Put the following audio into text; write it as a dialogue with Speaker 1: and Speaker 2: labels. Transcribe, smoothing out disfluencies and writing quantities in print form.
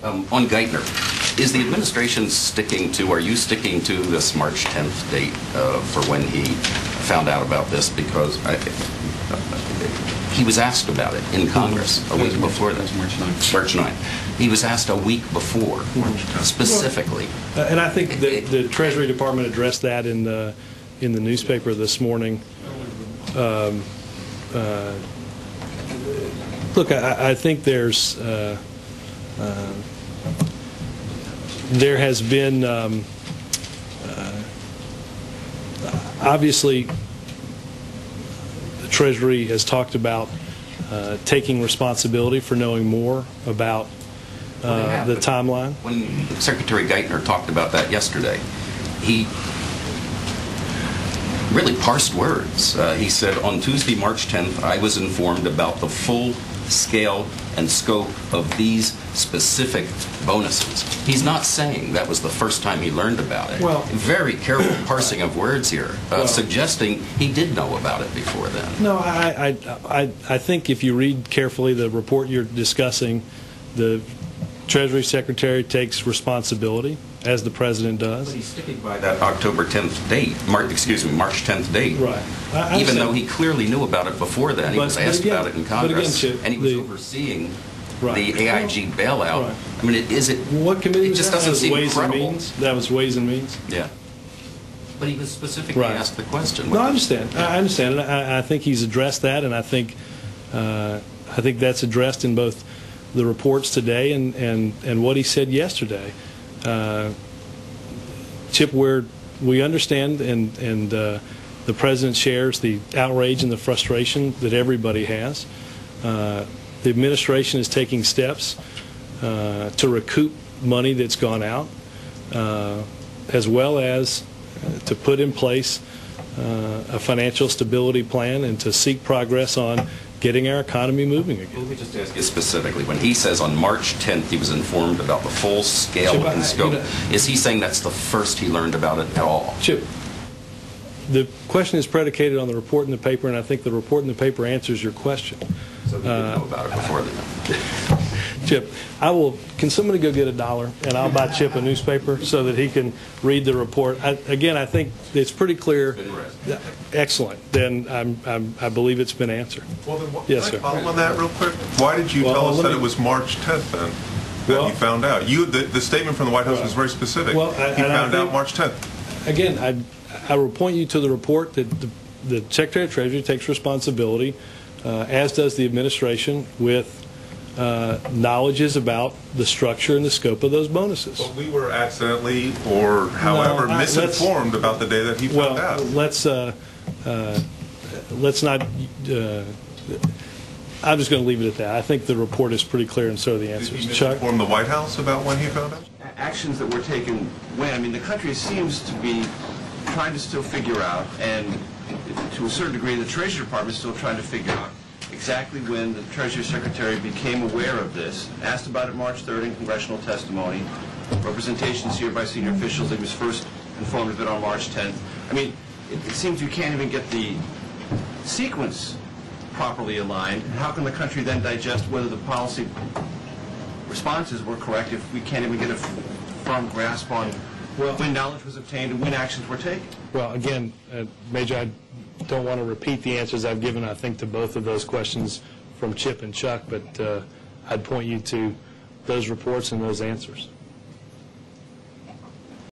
Speaker 1: On Geithner, is the administration sticking to, are you sticking to this March 10th date for when he found out about this? Because he was asked about it in Congress a week before that.
Speaker 2: March 9th.
Speaker 1: March 9th. He was asked a week before, specifically.
Speaker 3: And I think the Treasury Department addressed that in the newspaper this morning. Look, I think there has been obviously the Treasury has talked about taking responsibility for knowing more about the timeline.
Speaker 1: When Secretary Geithner talked about that yesterday, he really parsed words. He said, on Tuesday, March 10th, I was informed about the full scale and scope of these specific bonuses. He's not saying that was the first time he learned about it.
Speaker 3: Well,
Speaker 1: very careful parsing of words here, suggesting he did know about it before then.
Speaker 3: No, I think if you read carefully the report you're discussing, the Treasury Secretary takes responsibility, as the President does.
Speaker 1: But he's sticking by that October 10th date, March 10th date.
Speaker 3: Right.
Speaker 1: Even though he clearly knew about it before then. He was asked about it in Congress,
Speaker 3: Chip,
Speaker 1: and he was overseeing
Speaker 3: right.
Speaker 1: the AIG bailout.
Speaker 3: Right.
Speaker 1: I mean,
Speaker 3: what committee
Speaker 1: it just doesn't seem
Speaker 3: Ways and
Speaker 1: credible.
Speaker 3: Means? That was Ways and Means?
Speaker 1: Yeah. But he was specifically asked the question.
Speaker 3: No, I understand. I understand. And I think he's addressed that, and I think that's addressed in both the reports today and what he said yesterday. Chip, where we understand and the President shares the outrage and the frustration that everybody has. The administration is taking steps to recoup money that's gone out, as well as to put in place a financial stability plan and to seek progress on getting our economy moving again.
Speaker 1: Let me just ask you specifically, when he says on March 10th he was informed about the full scale
Speaker 3: Chip,
Speaker 1: and scope, is he saying that's the first he learned about it at all?
Speaker 3: Chip, the question is predicated on the report in the paper, and I think the report in the paper answers your question.
Speaker 1: So he didn't know about it before then.
Speaker 3: Chip, can somebody go get $1 and I'll buy Chip a newspaper so that he can read the report? Again, I think it's pretty clear. Excellent. Then I believe it's been answered.
Speaker 4: Well, then
Speaker 3: yes,
Speaker 4: can I
Speaker 3: sir.
Speaker 4: follow on that real quick? Why did you tell us that it was March 10th then that you found out? The statement from the White House was very specific. He found out March 10th.
Speaker 3: Again, I will point you to the report that the Secretary of Treasury takes responsibility, as does the administration, with knowledges about the structure and the scope of those bonuses.
Speaker 4: But we were accidentally or however misinformed about the day that he found out.
Speaker 3: Let's not. I'm just going to leave it at that. I think the report is pretty clear, and so are the answers.
Speaker 4: Did he
Speaker 3: Chuck?
Speaker 4: misinform the White House about when he found out?
Speaker 5: Actions that were taken when? I mean, the country seems to be trying to still figure out, and to a certain degree, the Treasury Department is still trying to figure out exactly when the Treasury Secretary became aware of this, asked about it March 3rd in congressional testimony, representations here by senior officials that he was first informed of it on March 10th. I mean, it seems you can't even get the sequence properly aligned. How can the country then digest whether the policy responses were correct if we can't even get a firm grasp on when knowledge was obtained and when actions were taken?
Speaker 3: Well, again, Major, I don't want to repeat the answers I've given, I think, to both of those questions from Chip and Chuck, but I'd point you to those reports and those answers.